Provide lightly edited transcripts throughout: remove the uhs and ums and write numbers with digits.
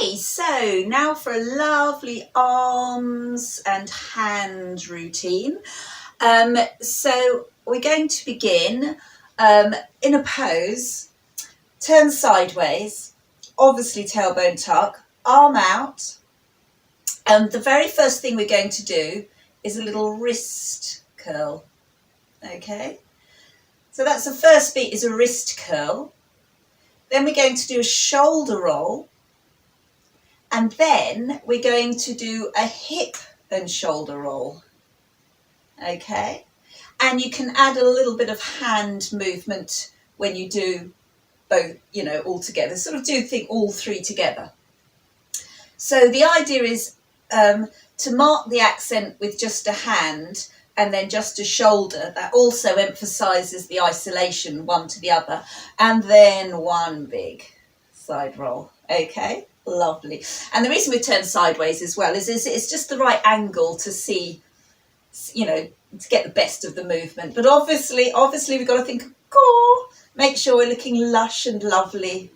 Okay, so now for a lovely arms and hand routine. So we're going to begin in a pose, turn sideways, obviously tailbone tuck, arm out. And the very first thing we're going to do is a little wrist curl. Okay, so that's the first beat, is a wrist curl. Then we're going to do a shoulder roll. And then we're going to do a hip and shoulder roll. Okay, and you can add a little bit of hand movement when you do both, you know, all together. Sort of do think all three together. So the idea is to mark the accent with just a hand and then just a shoulder. That also emphasizes the isolation one to the other. And then one big side roll. Okay, lovely. And the reason we turn sideways as well is it's just the right angle to see, you know, to get the best of the movement. But obviously we've got to think, oh, make sure we're looking lush and lovely.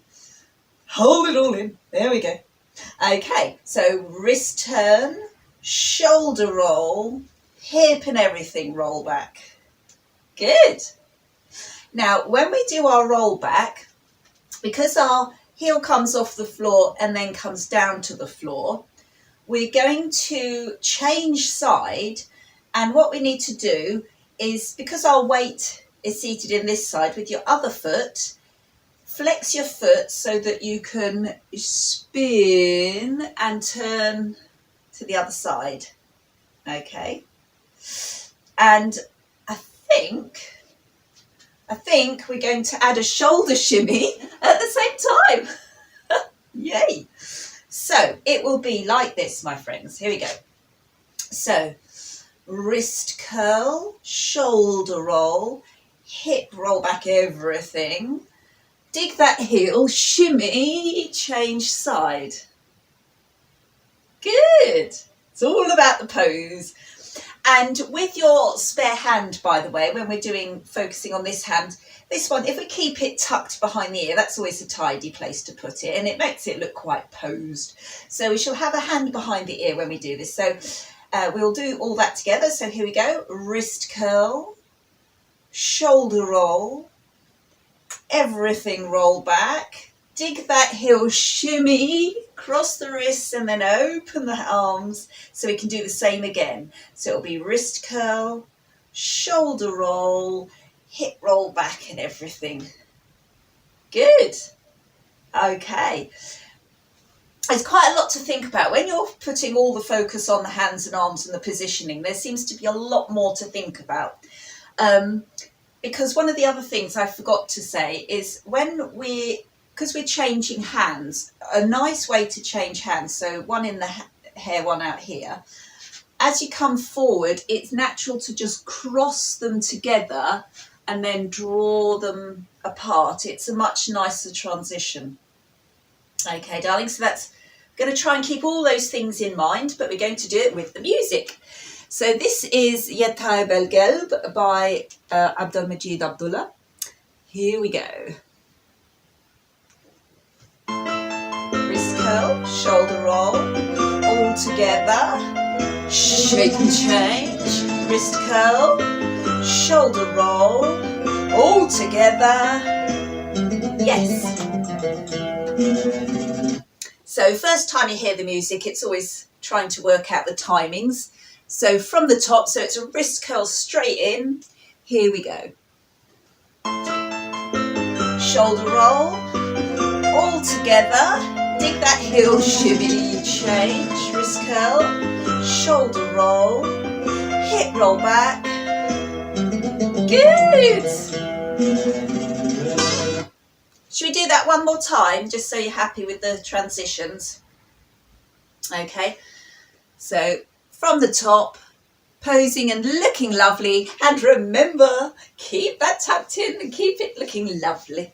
Hold it all in. There we go. Okay, so wrist turn, shoulder roll, hip and everything roll back. Good. Now, when we do our roll back, because our heel comes off the floor and then comes down to the floor, we're going to change side. And what we need to do is, because our weight is seated in this side, with your other foot, flex your foot so that you can spin and turn to the other side. Okay. And I think we're going to add a shoulder shimmy at the same time. Yay. So it will be like this, my friends. Here we go. So wrist curl, shoulder roll, hip roll back everything. Dig that heel, shimmy, change side. Good. It's all about the pose. And with your spare hand, by the way, when we're focusing on this hand, this one, if we keep it tucked behind the ear, that's always a tidy place to put it, and it makes it look quite posed. So we shall have a hand behind the ear when we do this. So we'll do all that together. So here we go. Wrist curl, shoulder roll, everything roll back. Dig that heel, shimmy, cross the wrists and then open the arms so we can do the same again. So it'll be wrist curl, shoulder roll, hip roll back and everything. Good. Okay. There's quite a lot to think about. When you're putting all the focus on the hands and arms and the positioning, there seems to be a lot more to think about. Because one of the other things I forgot to say is because we're changing hands, a nice way to change hands, so one in the hair, one out here, as you come forward, it's natural to just cross them together and then draw them apart. It's a much nicer transition. Okay, darling, so that's going to try and keep all those things in mind, but we're going to do it with the music. So this is Ya Taib el Galb by Abdul Majeed Abdullah. Here we go. Wrist curl, shoulder roll, all together, shake and change, wrist curl, shoulder roll, all together, yes. So first time you hear the music, it's always trying to work out the timings. So from the top, so it's a wrist curl straight in, here we go. Shoulder roll, all together, dig that heel, shimmy, change, wrist curl, shoulder roll, hip roll back, good. Should we do that one more time, just so you're happy with the transitions? Okay, so from the top, posing and looking lovely, and remember, keep that tucked in and keep it looking lovely.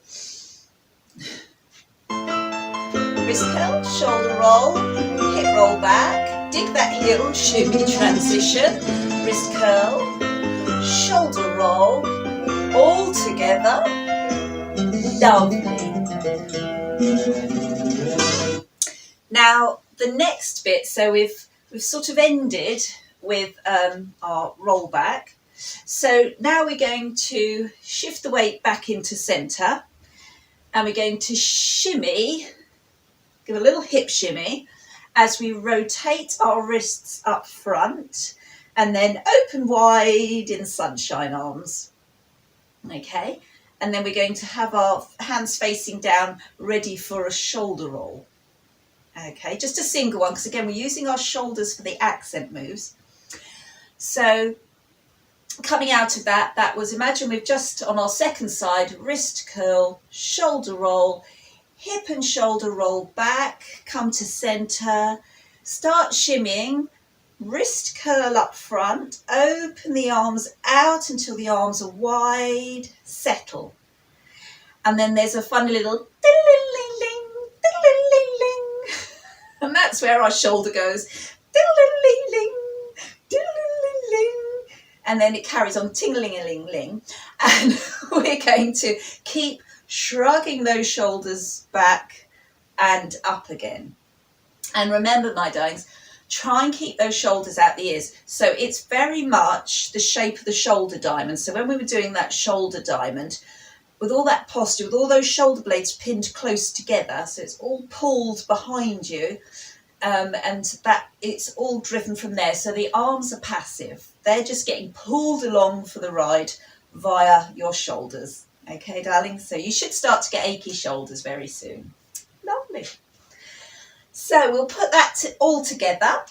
Wrist curl, shoulder roll, hip roll back, dig that heel, shimmy transition, wrist curl, shoulder roll, all together, lovely. Now the next bit, so we've sort of ended with our roll back. So now we're going to shift the weight back into centre, and we're going to shimmy, give a little hip shimmy as we rotate our wrists up front and then open wide in sunshine arms. Okay, and then we're going to have our hands facing down, ready for a shoulder roll. Okay, just a single one, because again we're using our shoulders for the accent moves. So coming out of that, that was, imagine we've just on our second side, wrist curl, shoulder roll, hip and shoulder roll back, come to centre, start shimmying, wrist curl up front, open the arms out until the arms are wide, settle. And then there's a funny little diddle-ling-ling, diddle-ling-ling, and that's where our shoulder goes, diddle-ling-ling, diddle-ling-ling, and then it carries on ting-ling-a-ling-ling, and we're going to keep shrugging those shoulders back and up again. And remember, my darlings, try and keep those shoulders out the ears. So it's very much the shape of the shoulder diamond. So when we were doing that shoulder diamond, with all that posture, with all those shoulder blades pinned close together, so it's all pulled behind you, and that it's all driven from there. So the arms are passive. They're just getting pulled along for the ride via your shoulders. Okay, darling? So you should start to get achy shoulders very soon. Lovely. So we'll put that all together.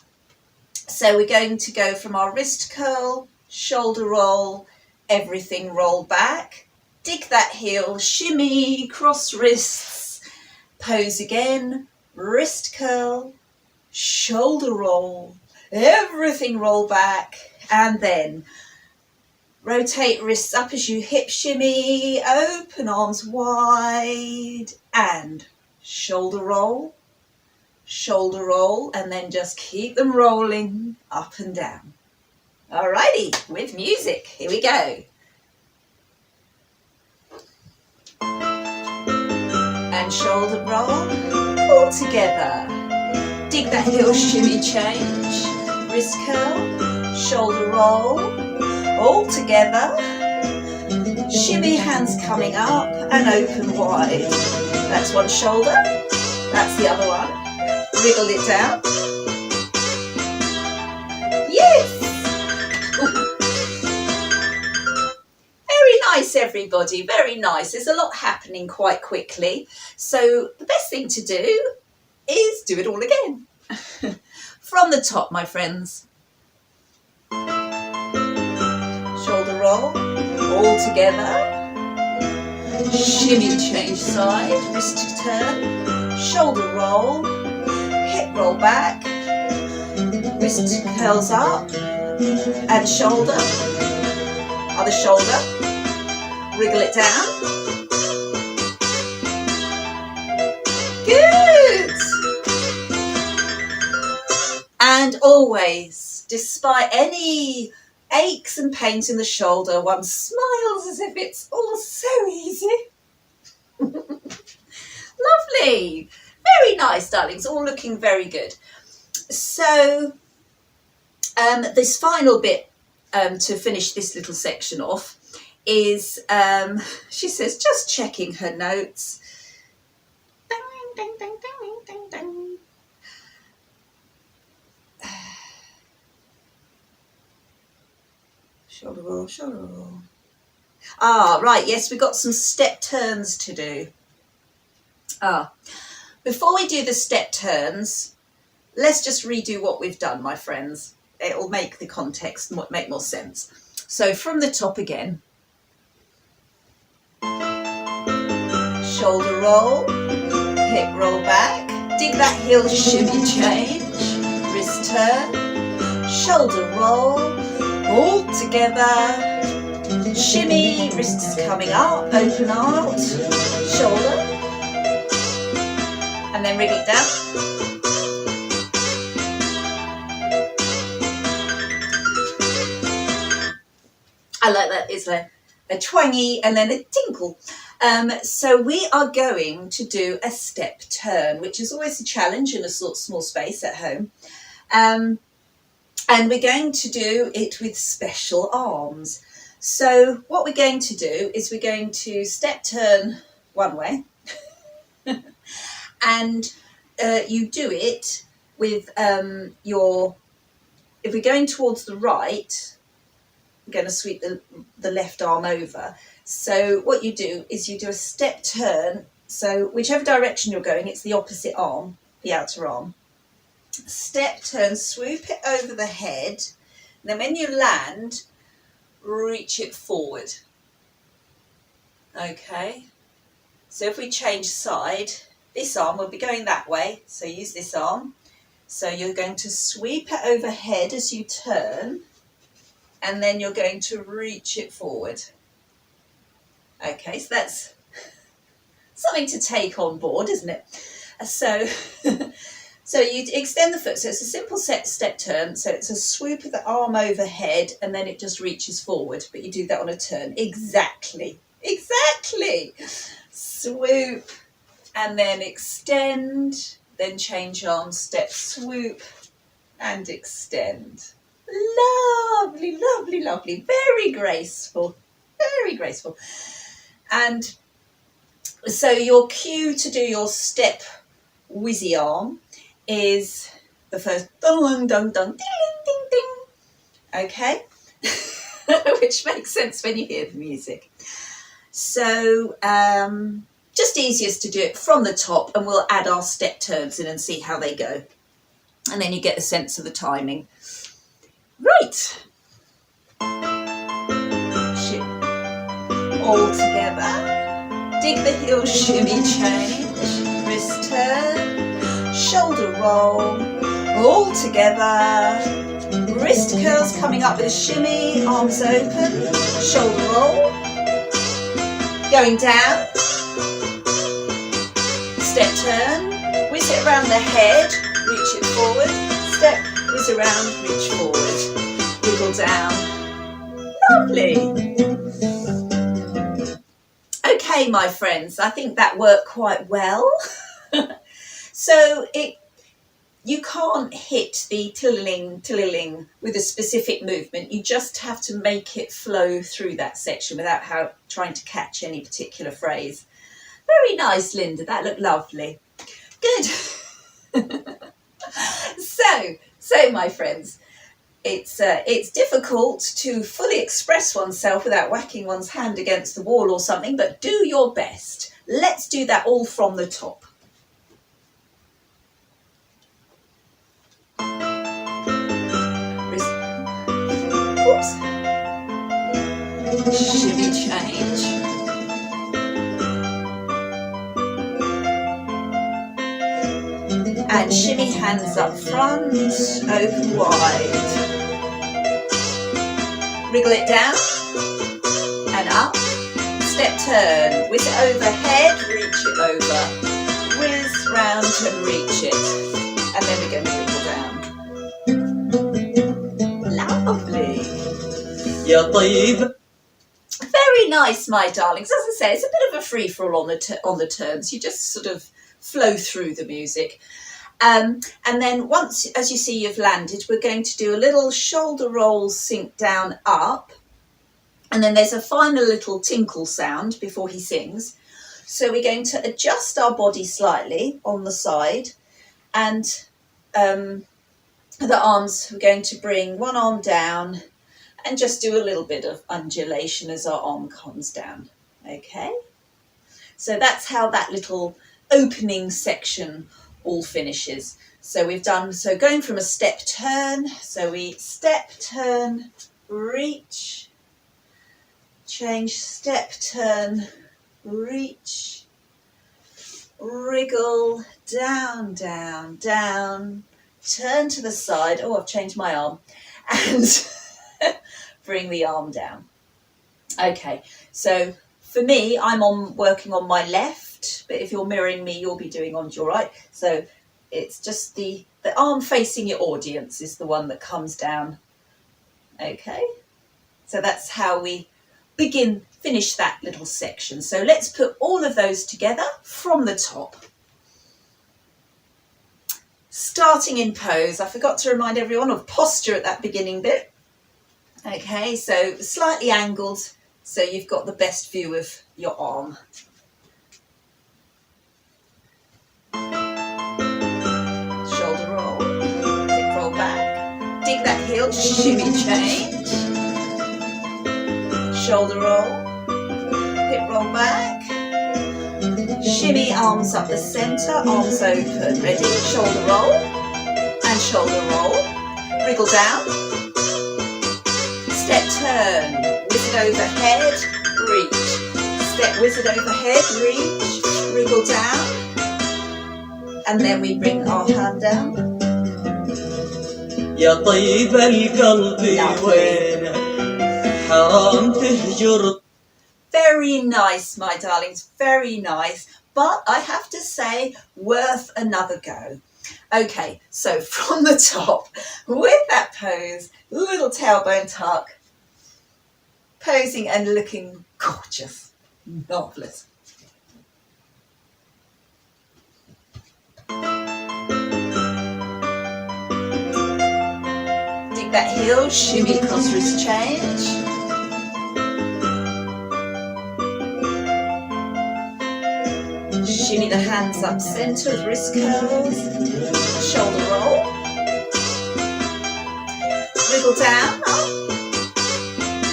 So we're going to go from our wrist curl, shoulder roll, everything roll back, dig that heel, shimmy, cross wrists, pose again, wrist curl, shoulder roll, everything roll back, and then rotate wrists up as you hip shimmy, open arms wide, and shoulder roll, and then just keep them rolling up and down. Alrighty, with music, here we go. And shoulder roll, all together. Dig that heel, shimmy, change, wrist curl, shoulder roll, all together. Shimmy, hands coming up and open wide. That's one shoulder, that's the other one. Wriggle it down. Yes! Very nice, everybody, very nice. There's a lot happening quite quickly. So the best thing to do is do it all again. From the top, my friends. Shoulder roll, all together. Shimmy, change side, wrist turn, shoulder roll, hip roll back, wrist curls up, and shoulder, other shoulder, wriggle it down. Good! And always, despite any aches and pains in the shoulder, one smiles as if it's all so easy. Lovely. Very nice, darlings. All looking very good. So this final bit to finish this little section off is, she says, just checking her notes. Ding, ding, ding, ding, ding, ding. Shoulder roll, shoulder roll. Ah, right, yes, we've got some step turns to do. Before we do the step turns, let's just redo what we've done, my friends. It'll make the context make more sense. So from the top again. Shoulder roll, hip roll back, dig that heel, shimmy, change, wrist turn, shoulder roll, all together, shimmy, wrists coming up, open out, shoulder, and then wriggle it down. I like that, it's a twangy and then a tinkle. So we are going to do a step turn, which is always a challenge in a sort of small space at home. And we're going to do it with special arms. So what we're going to do is we're going to step turn one way and you do it with if we're going towards the right, we're going to sweep the left arm over. So what you do is you do a step turn. So whichever direction you're going, it's the opposite arm, the outer arm. Step turn, swoop it over the head. And then when you land, reach it forward. Okay. So if we change side, this arm will be going that way. So use this arm. So you're going to sweep it overhead as you turn. And then you're going to reach it forward. Okay, so that's something to take on board, isn't it? So, so you extend the foot. So it's a simple step turn. So it's a swoop of the arm overhead and then it just reaches forward. But you do that on a turn. Exactly. Swoop and then extend. Then change arm, step, swoop and extend. Lovely, lovely, lovely. Very graceful. Very graceful. And so your cue to do your step whizzy arm is the first dun dun dun ding ding ding. Okay, which makes sense when you hear the music. So just easiest to do it from the top, and we'll add our step turns in and see how they go, and then you get a sense of the timing. Right. All together. Dig the heels, shimmy, change, wrist turn, shoulder roll, all together. Wrist curls coming up with a shimmy, arms open, shoulder roll, going down, step turn, whiz it around the head, reach it forward, step, whiz around, reach forward, wiggle down. Lovely. Okay, my friends, I think that worked quite well. So you can't hit the tilling with a specific movement. You just have to make it flow through that section without trying to catch any particular phrase. Very nice, Linda. That looked lovely. Good. So my friends, it's difficult to fully express oneself without whacking one's hand against the wall or something, but do your best. Let's do that all from the top. Oops. Shimmy change. And shimmy hands up front, open wide. Wriggle it down and up. Step turn, whiz it overhead, reach it over. Whiz round and reach it. And then we're going to wriggle down. Lovely. Ya Taib. Very nice, my darlings. As I say, it's a bit of a free-for-all on the turns. You just sort of flow through the music. And then once, as you see, you've landed, we're going to do a little shoulder roll, sink down, up. And then there's a final little tinkle sound before he sings. So we're going to adjust our body slightly on the side. And the arms, we're going to bring one arm down and just do a little bit of undulation as our arm comes down. Okay? So that's how that little opening section all finishes. So we've done, so going from a step turn, so we step, turn, reach, change, step, turn, reach, wriggle, down, down, down, turn to the side, oh, I've changed my arm, and bring the arm down. Okay, so for me, I'm working on my left, but if you're mirroring me, you'll be doing on your right. So it's just the arm facing your audience is the one that comes down. Okay, so that's how we begin finish that little section. So let's put all of those together from the top. Starting in pose, I forgot to remind everyone of posture at that beginning bit. Okay, so slightly angled so you've got the best view of your arm. Shoulder roll, hip roll back, dig that heel, shimmy change, shoulder roll, hip roll back, shimmy, arms up the centre, arms open, ready, shoulder roll, and shoulder roll, wriggle down, step turn, wizard overhead, reach, step wizard overhead, reach, wriggle down, and then we bring our hand down. Ya Taib el Galb وينك حرام تهجر. Very nice, my darlings, very nice, but I have to say, worth another go. Okay, so from the top, with that pose, little tailbone tuck, posing and looking gorgeous, marvellous. Dig that heel, shimmy across wrist change. Shimmy the hands up centre with wrist curls, shoulder roll, wriggle down, up,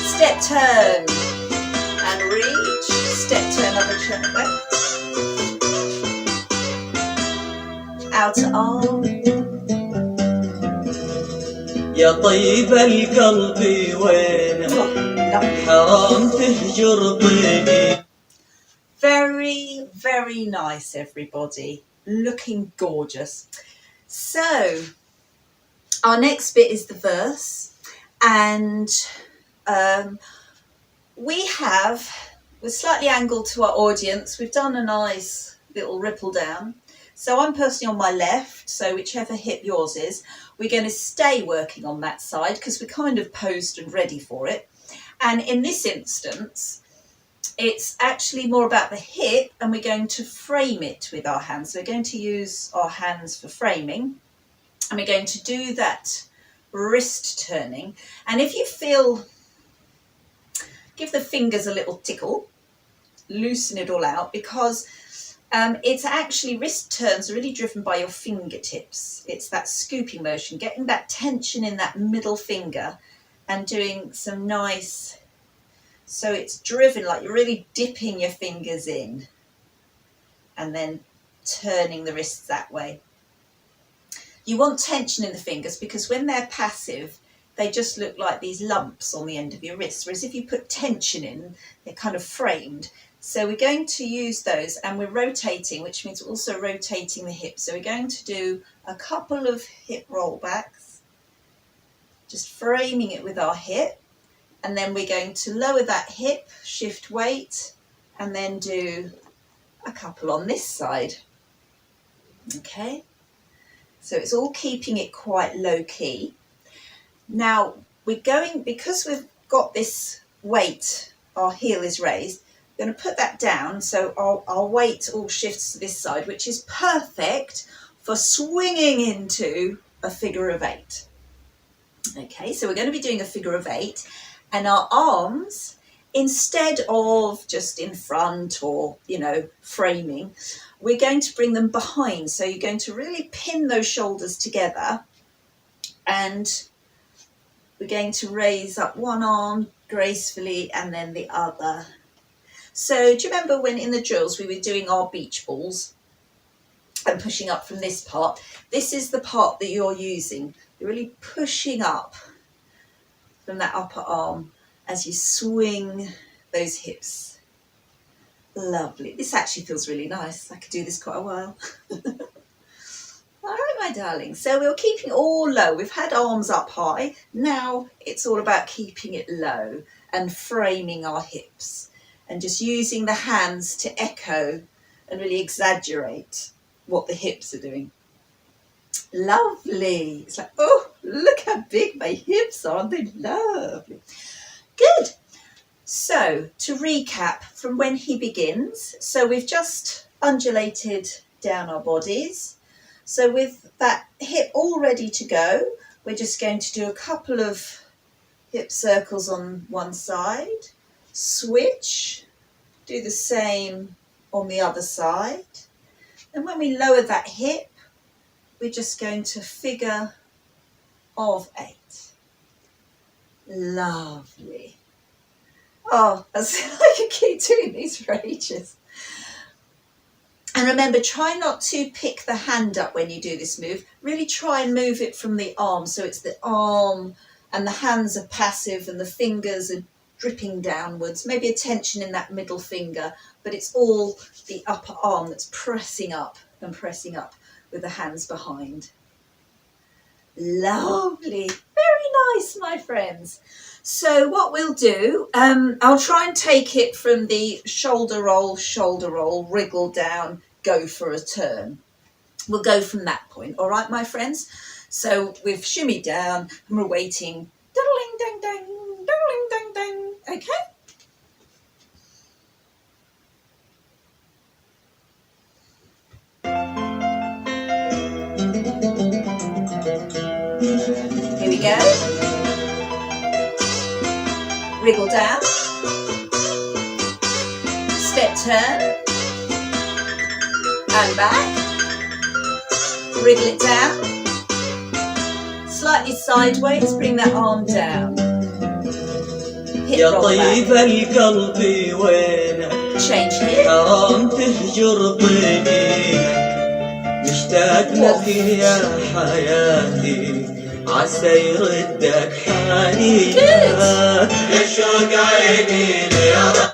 step turn, and reach, step turn other shoulder, outer arm. يا طيب القلب وينك حرام تهجر طيبي. Very, very nice, everybody. Looking gorgeous. So, our next bit is the verse, and we're slightly angled to our audience. We've done a nice little ripple down. So I'm personally on my left, so whichever hip yours is, we're going to stay working on that side because we're kind of posed and ready for it. And in this instance, it's actually more about the hip, and we're going to frame it with our hands. So we're going to use our hands for framing, and we're going to do that wrist turning. And if you feel, give the fingers a little tickle, loosen it all out, because it's actually, wrist turns are really driven by your fingertips. It's that scooping motion, getting that tension in that middle finger and doing some nice, so it's driven like you're really dipping your fingers in and then turning the wrists that way. You want tension in the fingers because when they're passive, they just look like these lumps on the end of your wrist. Whereas if you put tension in, they're kind of framed. So we're going to use those, and we're rotating, which means we're also rotating the hips. So we're going to do a couple of hip rollbacks, just framing it with our hip. And then we're going to lower that hip, shift weight, and then do a couple on this side. Okay, so it's all keeping it quite low key. Now we're going, because we've got this weight, our heel is raised, we're going to put that down, so our weight all shifts to this side, which is perfect for swinging into a figure of 8. Okay, so we're going to be doing a figure of 8, and our arms, instead of just in front or, you know, framing, we're going to bring them behind. So you're going to really pin those shoulders together, and we're going to raise up one arm gracefully and then the other. So do you remember when in the drills we were doing our beach balls and pushing up from this part? This is the part that you're using. You're really pushing up from that upper arm as you swing those hips. Lovely. This actually feels really nice. I could do this quite a while. All right, my darling. So we're keeping it all low. We've had arms up high. Now it's all about keeping it low and framing our hips and just using the hands to echo and really exaggerate what the hips are doing. Lovely. It's like, oh, look how big my hips are. They're lovely. Good. So to recap from when he begins, so we've just undulated down our bodies. So with that hip all ready to go, we're just going to do a couple of hip circles on one side, switch, do the same on the other side. And when we lower that hip, we're just going to figure of 8. Lovely. Oh, I could keep doing these for ages. And remember, try not to pick the hand up when you do this move. Really try and move it from the arm. So it's the arm and the hands are passive and the fingers are dripping downwards. Maybe a tension in that middle finger, but it's all the upper arm that's pressing up and pressing up with the hands behind. Lovely. Very nice, my friends. So what we'll do, I'll try and take it from the shoulder roll, wriggle down, go for a turn. We'll go from that point, all right, my friends? So we've shimmied down and we're waiting. Diddling, ding, ding, diddling, ding, ding. Okay? Here we go. Wriggle down, step turn, and back, wriggle it down, slightly sideways, bring that arm down, hip roll طيب القلب وينك back, change hip, حرام تهجر ضيقي مشتاق لك يا حياتي عسى يردك حنينك يا شوق عيني ليرى.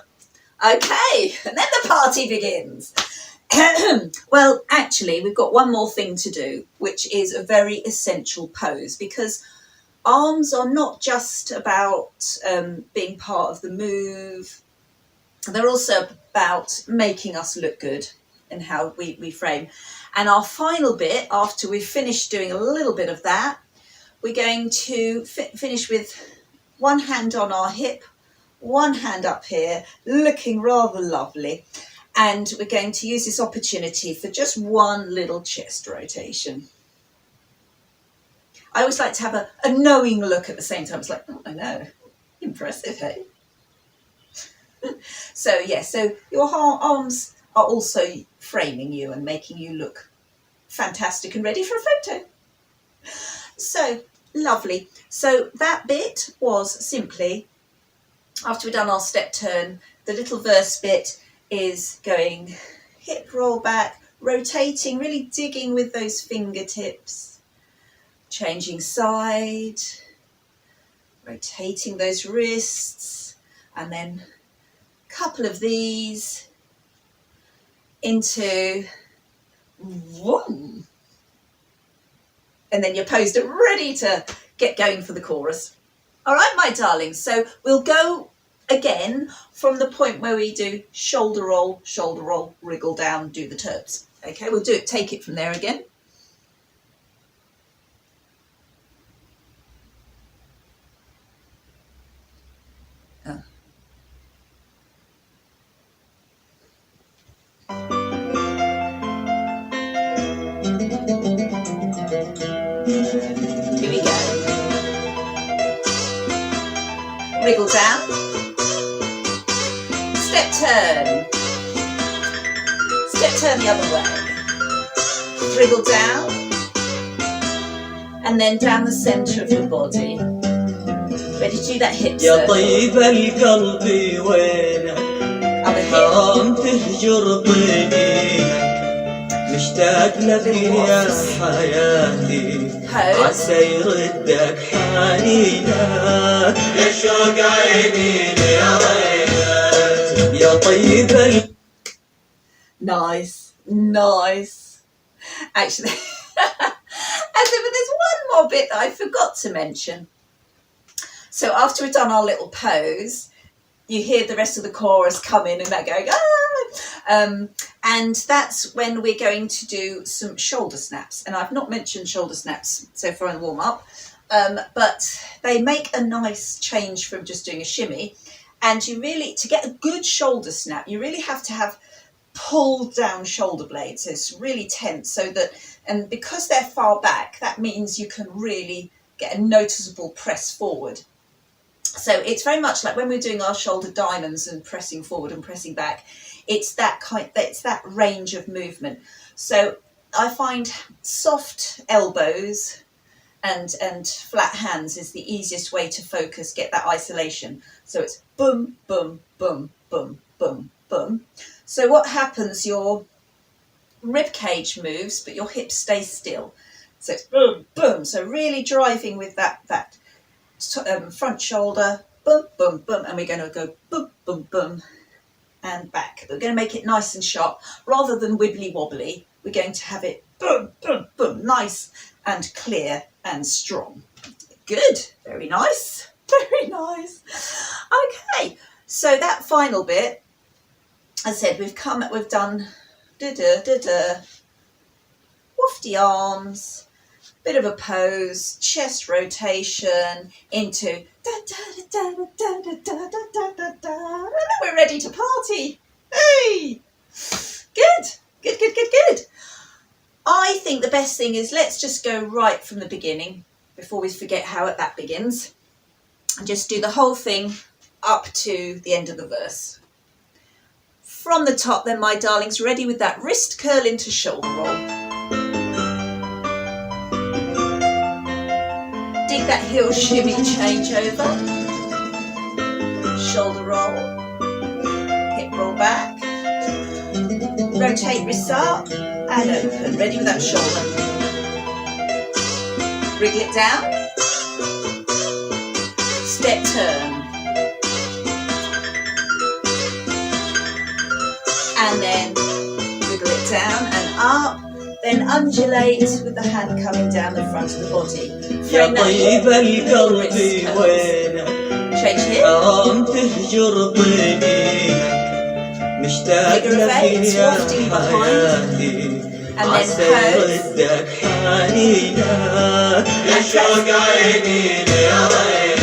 Okay, and then the party begins. Well, actually, we've got one more thing to do, which is a very essential pose, because arms are not just about being part of the move. They're also about making us look good and how we frame. And our final bit, after we've finished doing a little bit of that, we're going to finish with one hand on our hip, one hand up here, looking rather lovely. And we're going to use this opportunity for just one little chest rotation. I always like to have a knowing look at the same time. It's like, oh, I know, impressive, hey? So, yeah, so your arms are also framing you and making you look fantastic and ready for a photo. So, lovely. So that bit was simply, after we've done our step turn, the little verse bit is going hip roll back, rotating, really digging with those fingertips, changing side, rotating those wrists, and then a couple of these into vroom. And then you're posed and ready to get going for the chorus. All right, my darlings. So we'll go again from the point where we do shoulder roll, wriggle down, do the terps. Okay, we'll do it, take it from there again. Here we go. Wriggle down. Step turn. Step turn the other way. Wriggle down. And then down the centre of your body. Ready to do that hip يا circle. طيب القلب وينك Other hip. حرام تهجر ضيقي مشتاق لك يا حياتي عسى يردك حنينك يا شوق عيني ليريك يا طيب. Nice, nice. Actually, but there's one more bit that I forgot to mention. So after we've done our little pose, you hear the rest of the chorus come in and they're going, ah! And that's when we're going to do some shoulder snaps. And I've not mentioned shoulder snaps so far in the warm-up, but they make a nice change from just doing a shimmy. And you really, to get a good shoulder snap, you really have to have pulled down shoulder blades. So it's really tense, so that, and because they're far back, that means you can really get a noticeable press forward. So it's very much like when we're doing our shoulder diamonds and pressing forward and pressing back, it's that range of movement. So I find soft elbows and flat hands is the easiest way to focus, get that isolation. So it's boom, boom, boom, boom, boom, boom. So what happens, your rib cage moves, but your hips stay still. So it's boom, boom. So really driving with that front shoulder, boom, boom, boom. And we're going to go boom, boom, boom, and back. We're going to make it nice and sharp. Rather than wibbly wobbly, we're going to have it boom, boom, boom, nice and clear and strong. Good, very nice, very nice. Okay, so that final bit, as I said, we've done wafty arms, bit of a pose, chest rotation into we're ready to party. Hey, good. I think the best thing is, let's just go right from the beginning before we forget how that begins, and just do the whole thing up to the end of the verse. From the top then, my darlings, ready with that wrist curl into shoulder roll. Dig that heel shimmy change over. Shoulder roll. Hip roll back. Rotate wrists up and open. Ready with that shoulder. Wriggle it down. Step turn. And then wiggle it down and up. Then undulate with the hand coming down the front of the body. يا طيب القلب وينك Change hip. حرام تهجر طيبي مشتاق لك يا حياتي عسى يردك حنينك يا شوق عيني يا ريت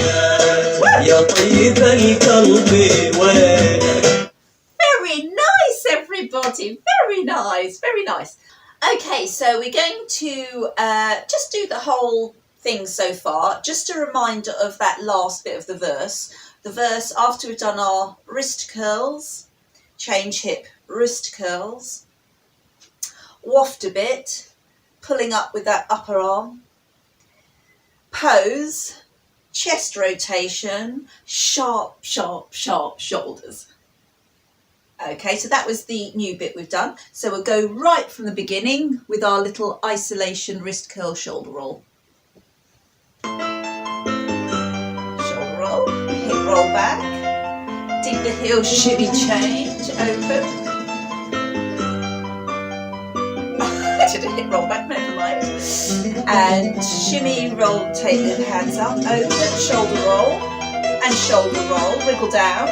يا طيب القلب وينك. Very nice, everybody. Very nice, very nice. Okay, so we're going to just do the whole thing so far. Just a reminder of that last bit of the verse. The verse after we've done our wrist curls, change hip, wrist curls, waft a bit, pulling up with that upper arm, pose, chest rotation, sharp, sharp, sharp shoulders. Okay, so that was the new bit we've done. So we'll go right from the beginning with our little isolation wrist curl shoulder roll. Shoulder roll, hip roll back, dig the heel shimmy change, open. I did a hip roll back, never mind. And shimmy, roll, take the hands up, open, shoulder roll, wiggle down.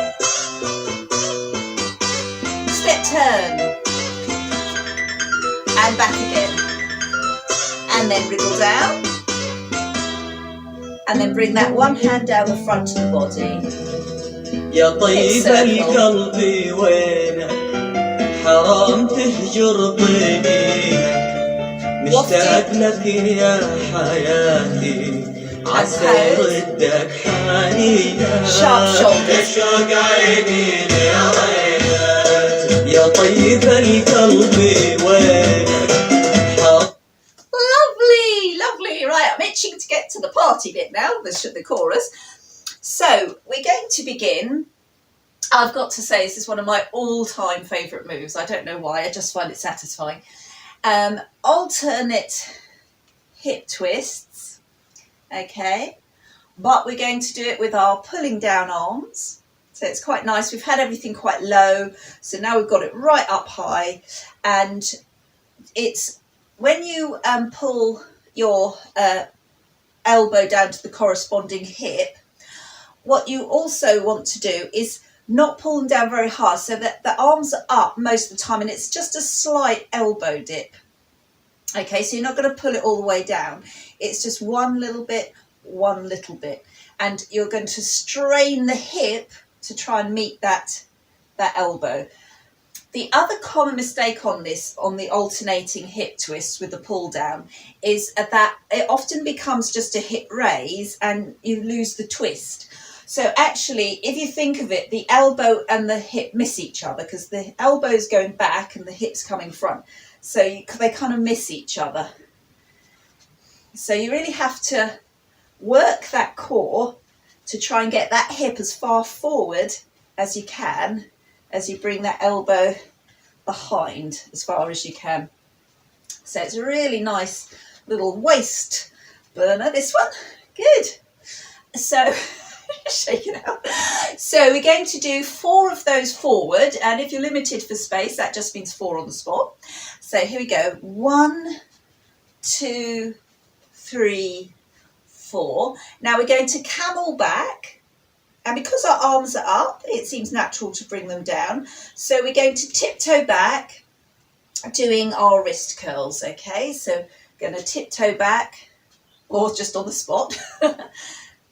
Step turn and back again, and then wriggle down, and then bring that one hand down the front of the body. يا طيب القلب وينك حرام تهجر طيبي مشتاق لك يا حياتي عسى يردك حنينك يا شوق عيني يا ريت يا طيب القلب وينك. Lovely. Right, I'm itching to get to the party bit now, the chorus. So we're going to begin. I've got to say, this is one of my all-time favourite moves. I don't know why, I just find it satisfying. Alternate hip twists, okay, but we're going to do it with our pulling down arms. So it's quite nice. We've had everything quite low, so now we've got it right up high. And it's when you pull your elbow down to the corresponding hip, what you also want to do is not pull them down very hard, so that the arms are up most of the time, and it's just a slight elbow dip. Okay, so you're not going to pull it all the way down. It's just one little bit, and you're going to strain the hip to try and meet that elbow. The other common mistake on this, on the alternating hip twists with the pull down, is that it often becomes just a hip raise and you lose the twist. So actually, if you think of it, the elbow and the hip miss each other because the elbow's going back and the hip's coming front. So they kind of miss each other. So you really have to work that core to try and get that hip as far forward as you can as you bring that elbow behind as far as you can. So it's a really nice little waist burner, this one. Good. So shake it out. So we're going to do 4 of those forward, and if you're limited for space, that just means 4 on the spot. So here we go. 1, 2, 3, 4. Now we're going to camel back, and because our arms are up, it seems natural to bring them down. So we're going to tiptoe back, doing our wrist curls. Okay, so going to tiptoe back, or just on the spot.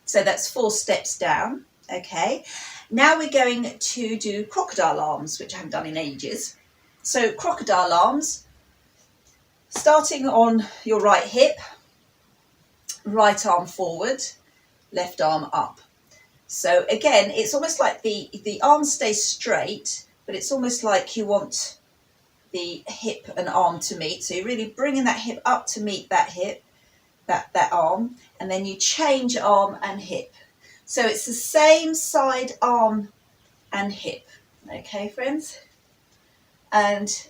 So that's 4 steps down. Okay, now we're going to do crocodile arms, which I haven't done in ages. So crocodile arms, starting on your right hip, right arm forward, left arm up. So again, it's almost like the arm stays straight, but it's almost like you want the hip and arm to meet. So you're really bringing that hip up to meet that hip, that arm, and then you change arm and hip. So it's the same side arm and hip. Okay, friends? And if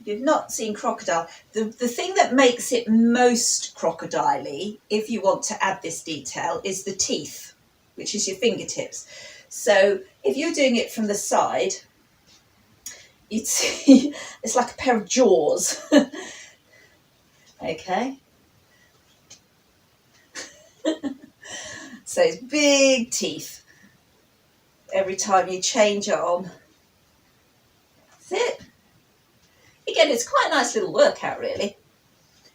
you've not seen crocodile, the thing that makes it most crocodile-y, if you want to add this detail, is the teeth, which is your fingertips. So if you're doing it from the side, you'd see it's like a pair of jaws. Okay. So it's big teeth every time you change arm. That's it. Again, it's quite a nice little workout, really.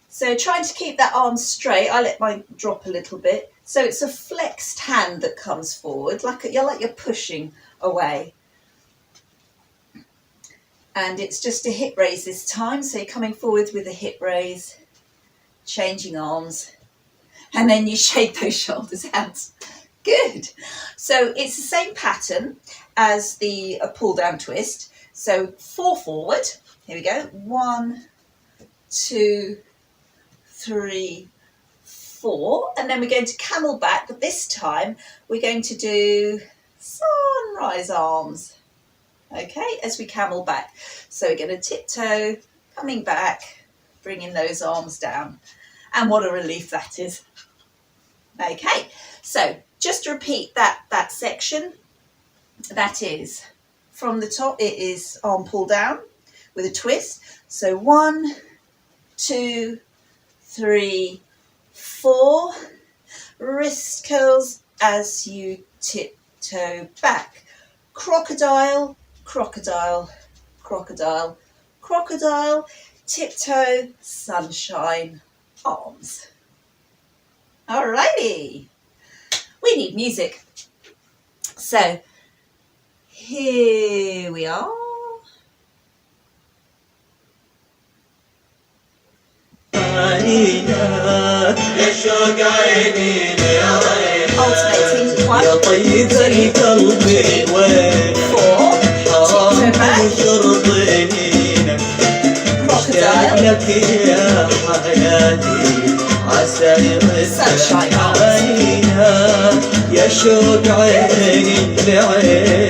So trying to keep that arm straight, I let mine drop a little bit. So it's a flexed hand that comes forward, like you're pushing away. And it's just a hip raise this time. So you're coming forward with a hip raise, changing arms, and then you shake those shoulders out. Good. So it's the same pattern as the pull down twist. So 4 forward. Here we go. 1, 2, 3, 4. And then we're going to camel back, but this time we're going to do sunrise arms. Okay, as we camel back. So we're going to tiptoe, coming back, bringing those arms down. And what a relief that is. Okay, so just to repeat that section, that is from the top, it is arm pull down with a twist. So 1, 2, 3, 4. Wrist curls as you tiptoe back. Crocodile, crocodile, crocodile, crocodile, tiptoe, sunshine, arms. Alrighty, we need music. So here we are. Alternating 1, 2, 3, 4. Tiptoe back. Crocodile. Sunshine يا شوق عيني لعين.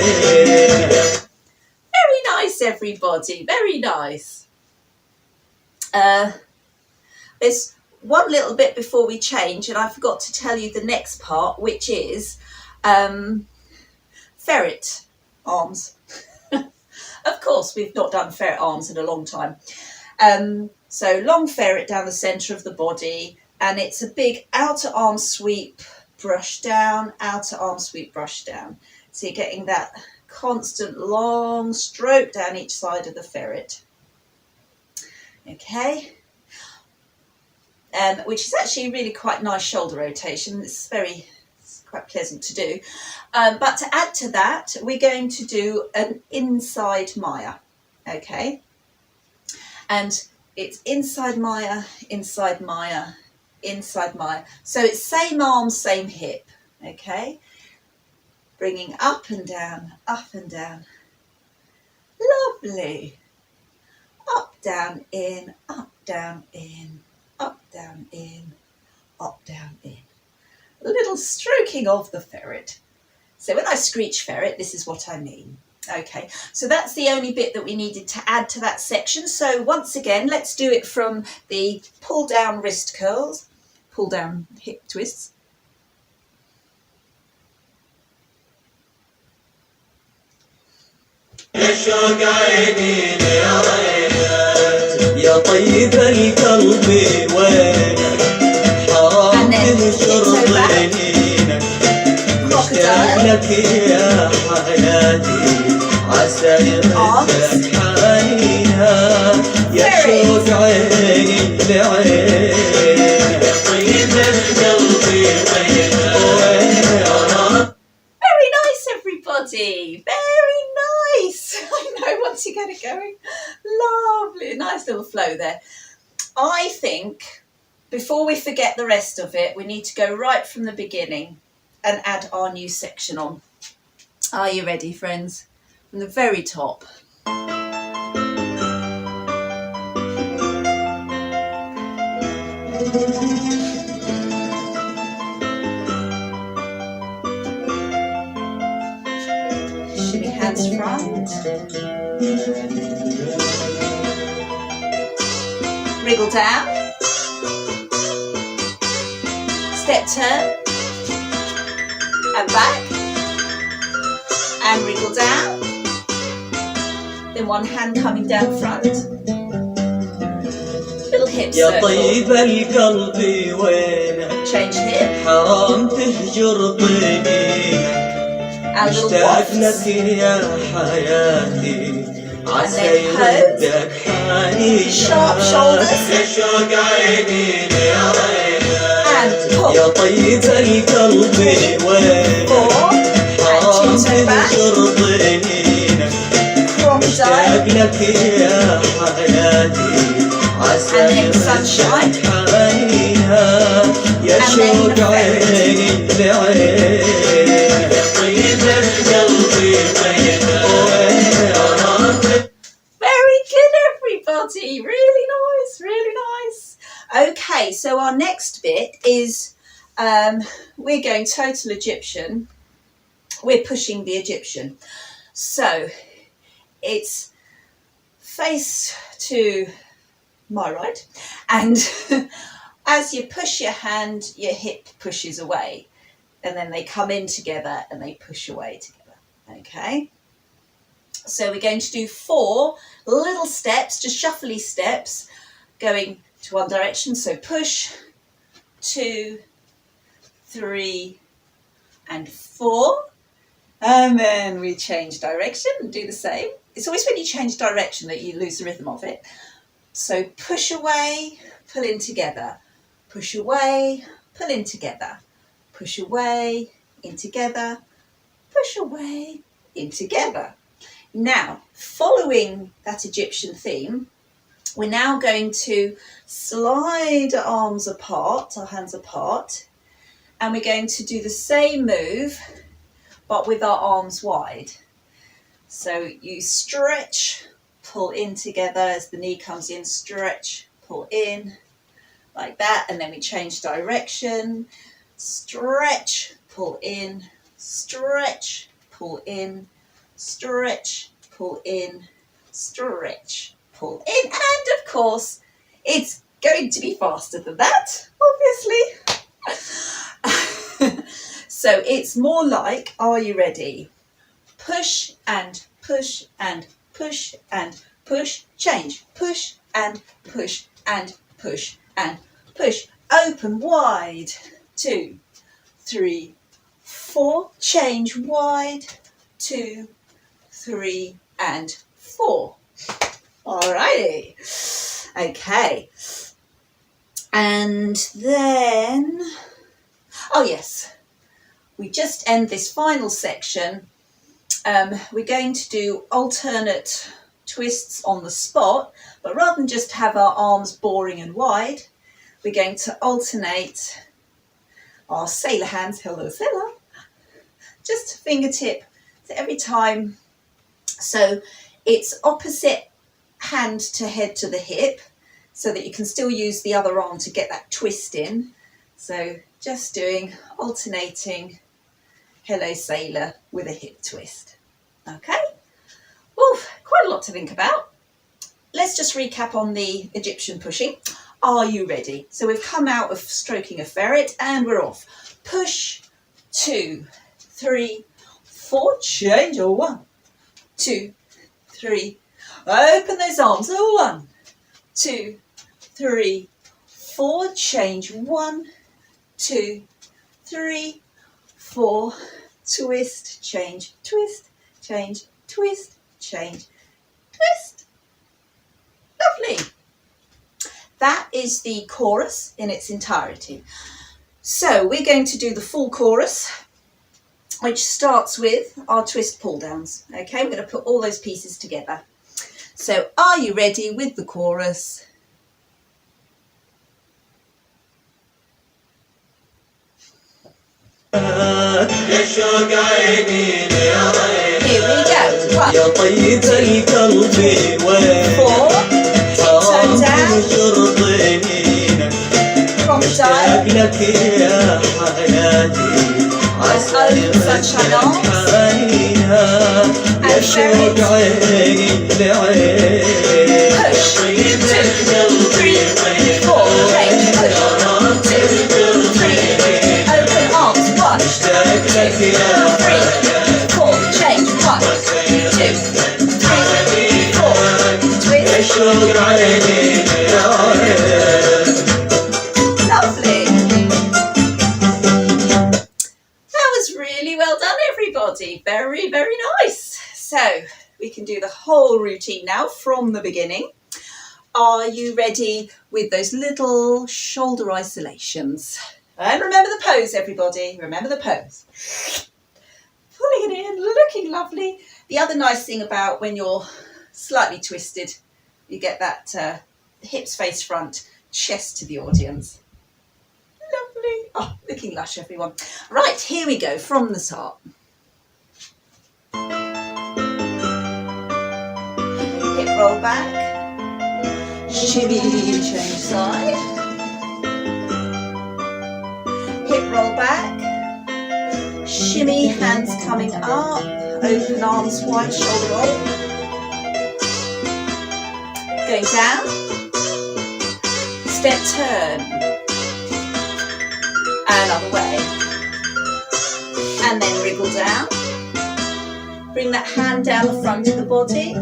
Very nice, everybody. Very nice. There's one little bit before we change, and I forgot to tell you the next part, which is ferret arms. Of course, we've not done ferret arms in a long time. So long ferret down the centre of the body, and it's a big outer arm sweep, brush down, outer arm sweep, brush down. So you're getting that constant long stroke down each side of the ferret. Okay. Which is actually really quite nice shoulder rotation. It's quite pleasant to do. But to add to that, we're going to do an inside Maya, okay? And it's inside Maya, inside Maya, inside Maya. So it's same arm, same hip, okay? Bringing up and down, up and down. Lovely. Up, down, in, up, down, in, up, down, in, up, down, in. A little stroking of the ferret. So when I screech ferret, this is what I mean. Okay, so that's the only bit that we needed to add to that section. So once again, let's do it from the pull down wrist curls, pull down hip twists. شوق عيني لعينك يا طيب القلب وينك حرام تهجر ضنينك مشتاق لك يا حياتي عسى يردك حنينها يا شوق عيني لعينك يا طيب القلب وينك. Very nice, everybody. Very nice. I know, once you get it going. Lovely. Nice little flow there. I think before we forget the rest of it, we need to go right from the beginning and add our new section on. Are you ready, friends? From the very top. Shimmy hands front. Wriggle down. Step turn. And back. And wriggle down. Then one hand coming down front. Little hip يا circle. طيب القلب وينك Change hip. حرام تهجر ضنينك And little مشتاق wafts. لك يا حياتي عسى يردك حنينها Sharp shoulders. يا شوق عيني لعينك And pull. يا طيب القلب وينك 4. حرام And chin toe back. تهجر ضنينك مشتاق Crocodile. لك يا حياتي عسى And then sunshine. يردك حنينها يا And then شوق the عيني لعينك يا طيب القلب وينك. Very good, everybody. Really nice, really nice. Okay, so our next bit is we're going total Egyptian. We're pushing the Egyptian. So it's face to my right, and as you push your hand, your hip pushes away, and then they come in together and they push away together. Okay, so we're going to do 4 little steps, just shuffly steps, going to one direction. So push, 2, 3, and 4. And then we change direction and do the same. It's always when you change direction that you lose the rhythm of it. So push away, pull in together. Push away, pull in together. Push away, in together. Push away, in together. Now, following that Egyptian theme, we're now going to slide our arms apart, our hands apart, and we're going to do the same move, but with our arms wide. So you stretch, pull in together as the knee comes in, stretch, pull in, like that, and then we change direction, stretch, pull in, stretch, pull in, stretch, pull in, stretch, pull in, and of course, it's going to be faster than that, obviously. So it's more like, are you ready? Push and push and push and push, change, push and push and push and push, open wide, 2, 3, 4, change wide, 2, 3, and 4. Alrighty, okay, and then, oh yes, we just end this final section, we're going to do alternate twists on the spot, but rather than just have our arms boring and wide, we're going to alternate our sailor hands, hello sailor, just fingertip to every time. So it's opposite hand to head to the hip, so that you can still use the other arm to get that twist in. So just doing alternating hello sailor with a hip twist. Okay, oof, quite a lot to think about. Let's just recap on the Egyptian pushing. Are you ready? So we've come out of stroking a ferret and we're off. Push, 2, 3, 4, change, 1, 2, 3, open those arms, 1, 2, 3, 4, change, 1, 2, 3, 4, twist, change, twist, change, twist, change, twist. Lovely. That is the chorus in its entirety. So we're going to do the full chorus, which starts with our twist pull downs. Okay, we're going to put all those pieces together. So are you ready with the chorus? Here we go. 1, يا طيب القلب وين 4, toe down, crocodile, لك يا حياتي open sunshine arms, يا شوق عيني لعين push, 2, 3, 4, change, push, 2, 3, open arms, 1, 2, 3, 4, change, 1, 2, 3, 4, twist. شوق عيني لعين Lovely. That was really well done, everybody. Very, very nice. So we can do the whole routine now from the beginning. Are you ready with those little shoulder isolations? And remember the pose, everybody. Remember the pose. Pulling it in, looking lovely. The other nice thing about when you're slightly twisted, you get that hips face front, chest to the audience. Lovely. Oh, looking lush, everyone. Right, here we go from the top. Hip roll back. Shimmy, change side. Hip roll back. Shimmy, hands coming up. Open arms wide, shoulder roll. Going down. Step turn. Another way, and then wriggle down. Bring that hand down the front of the body.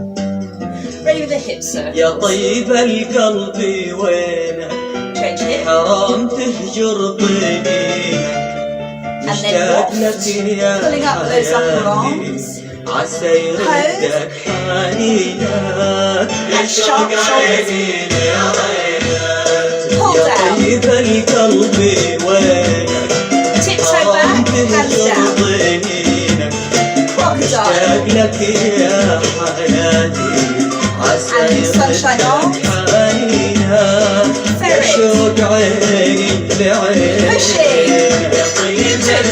Ready with the hip circle. يا طيب القلب وينك Change hip. حرام تهجر ضيني And then waft. Pulling up those upper arms. عسى يردك حنينك And sharp shoulders. Pull يا down. طيب القلب وينك Tiptoe back. Hands down. Crocodile. لك يا حياتي عسى And sunshine arms. Ferret. شوق عيني لعين Pushing. 2,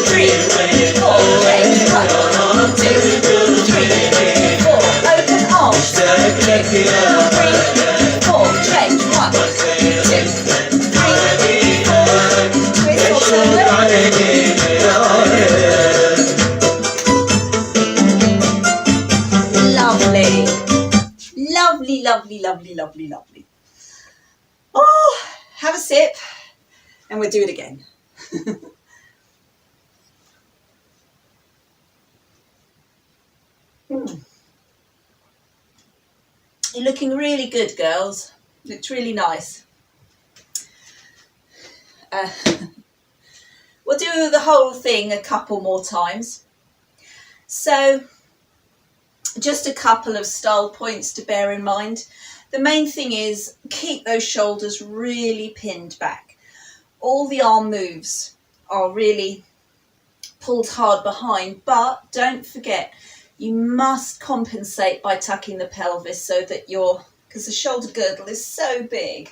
3, 4, change, 1, 2, 3, 4, open arms, 2, 3, 4, change, 1, 2, 3, 4, twist or Lovely. Lovely, lovely, lovely, lovely, lovely. Oh, have a sip and we'll do it again. You're looking really good, girls. Looks really nice. We'll do the whole thing a couple more times. So, just a couple of style points to bear in mind. The main thing is keep those shoulders really pinned back. All the arm moves are really pulled hard behind, but don't forget, you must compensate by tucking the pelvis so that because the shoulder girdle is so big,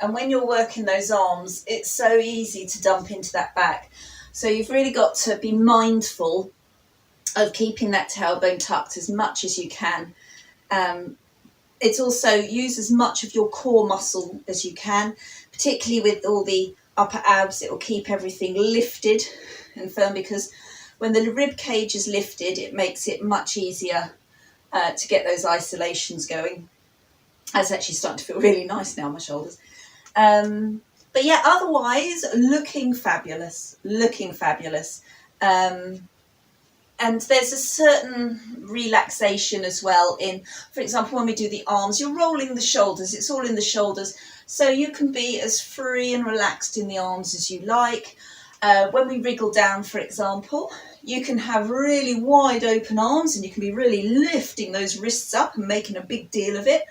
and when you're working those arms, it's so easy to dump into that back. So you've really got to be mindful of keeping that tailbone tucked as much as you can. It's also use as much of your core muscle as you can, particularly with all the upper abs. It will keep everything lifted and firm, because when the rib cage is lifted, it makes it much easier to get those isolations going. That's actually starting to feel really nice now, my shoulders. But yeah, otherwise, looking fabulous. And there's a certain relaxation as well in, for example, when we do the arms, you're rolling the shoulders, it's all in the shoulders. So you can be as free and relaxed in the arms as you like. When we wriggle down, for example, you can have really wide open arms and you can be really lifting those wrists up and making a big deal of it.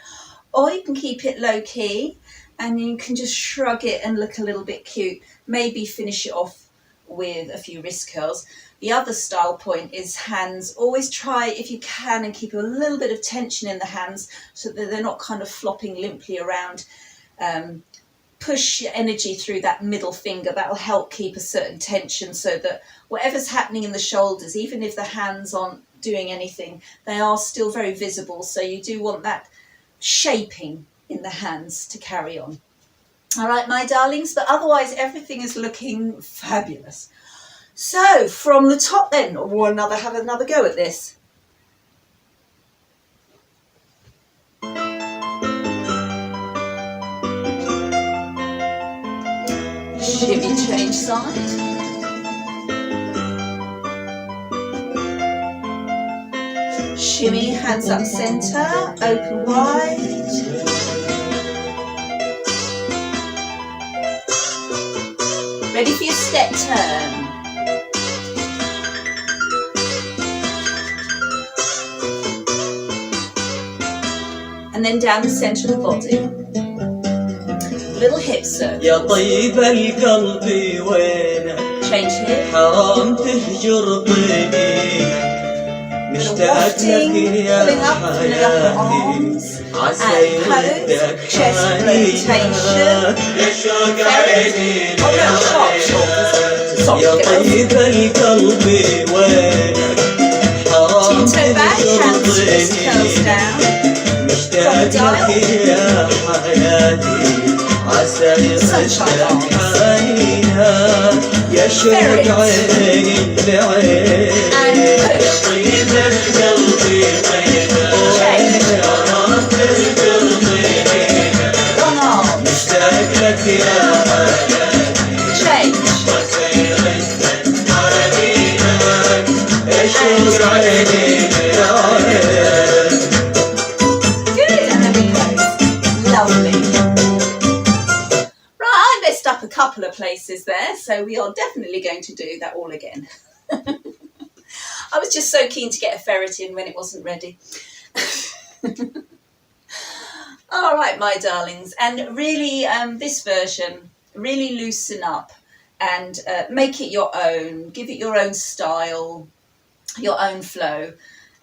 Or you can keep it low key and you can just shrug it and look a little bit cute. Maybe finish it off with a few wrist curls. The other style point is hands. Always try, if you can, and keep a little bit of tension in the hands so that they're not kind of flopping limply around. Push your energy through that middle finger. That'll help keep a certain tension so that whatever's happening in the shoulders, even if the hands aren't doing anything, they are still very visible. So you do want that shaping in the hands to carry on. All right, my darlings, but otherwise everything is looking fabulous. So from the top then, or have another go at this. Shimmy, change side. Shimmy, hands up center, open wide. Ready for your step turn. And then down the centre of the body. Little hip circles. يا طيب القلب وينك Change hip. حرام تهجر طيبي مشتاق لك يا حياتي عسى يردك حنينك يا شوق عيني يا طيب القلب وينك حرام تهجر طيبي مشتاق لك يا حياتي عسى يردك حنينك يا شوق عيني لعين يا طيب القلب وينك حرام تهجر طيبي مشتاق لك يا حياتي عسى يردك حنينك يا شوق عيني لعين. Up a couple of places there, so we are definitely going to do that all again. I was just so keen to get a ferret in when it wasn't ready. All right, my darlings, and really this version, really loosen up and make it your own, give it your own style, your own flow,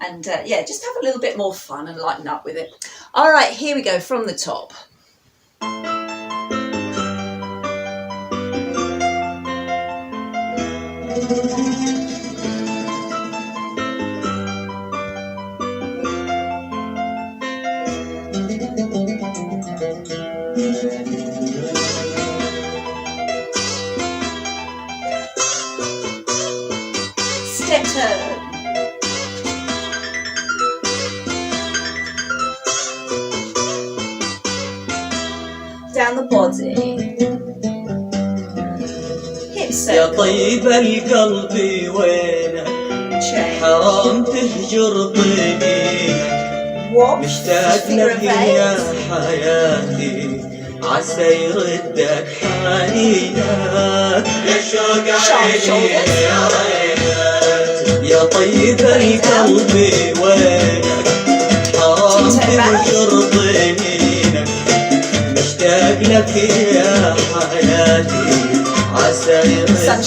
and yeah, just have a little bit more fun and lighten up with it. All right, here we go from the top. Step turn. Down the body. Hip circle. يا طيب القلب وينك حرام تهجر طيبي مشتاق لك يا حياتي عسى يردك حنينك يا شوق عيني يا طيب القلب وينك حرام تهجر طيبي مشتاق لك يا حياتي عسى يردك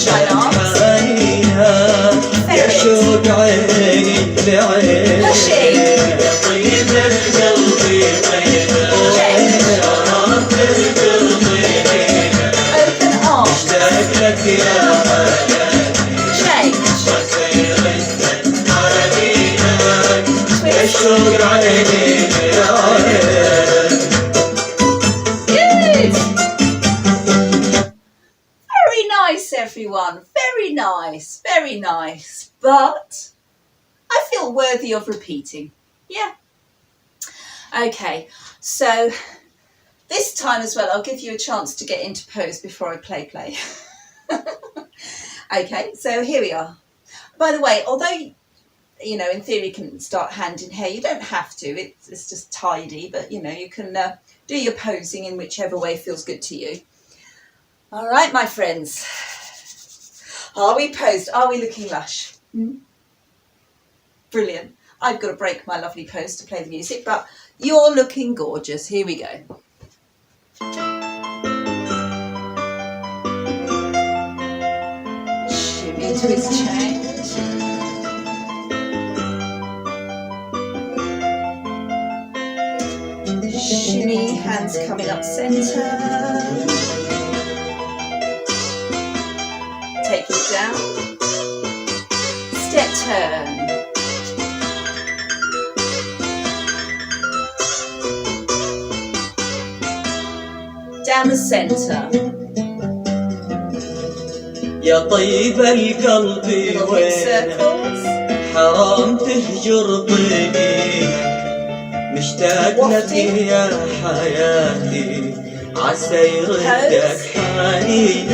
حنينك الشوق عيني لعينك يا طيب القلب وينك شرفت القلب فيك مشتاق لك يا حياتي وسير السن على دينك الشوق عيني لعينك. Very nice, everyone. Very nice. Very nice. But I feel worthy of repeating. Yeah. Okay. So this time as well, I'll give you a chance to get into pose before I play. Okay. So here we are. By the way, although, you know, in theory you can start hand in hair, you don't have to. It's just tidy. But, you know, you can do your posing in whichever way feels good to you. All right, my friends. Are we posed? Are we looking lush? Brilliant. I've got to break my lovely pose to play the music, but you're looking gorgeous. Here we go. Shimmy, twist, change. Shimmy, hands coming up center. Take it down. Step turn. Down the center. يا طيب القلب وينك حرام تهجر طيبك مشتاق لك يا حياتي عسى يردك حنينك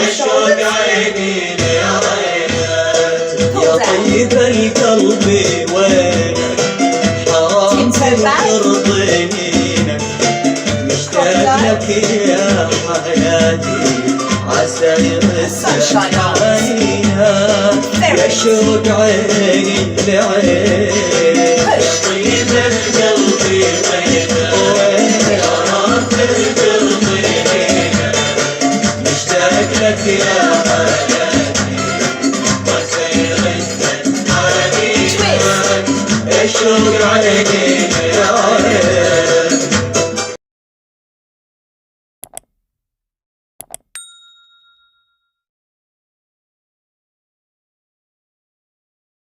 الشوق عيني لعينك يا طيب القلب وينك حرام تهجر طيبك مشتاق لك يا حياتي عسى يردك حنينك يا شوق عيني لعينك يا طيب القلب وينك شرفت القلب فيك مشتاق لك يا حياتي وسير السن على دينك الشوق عيني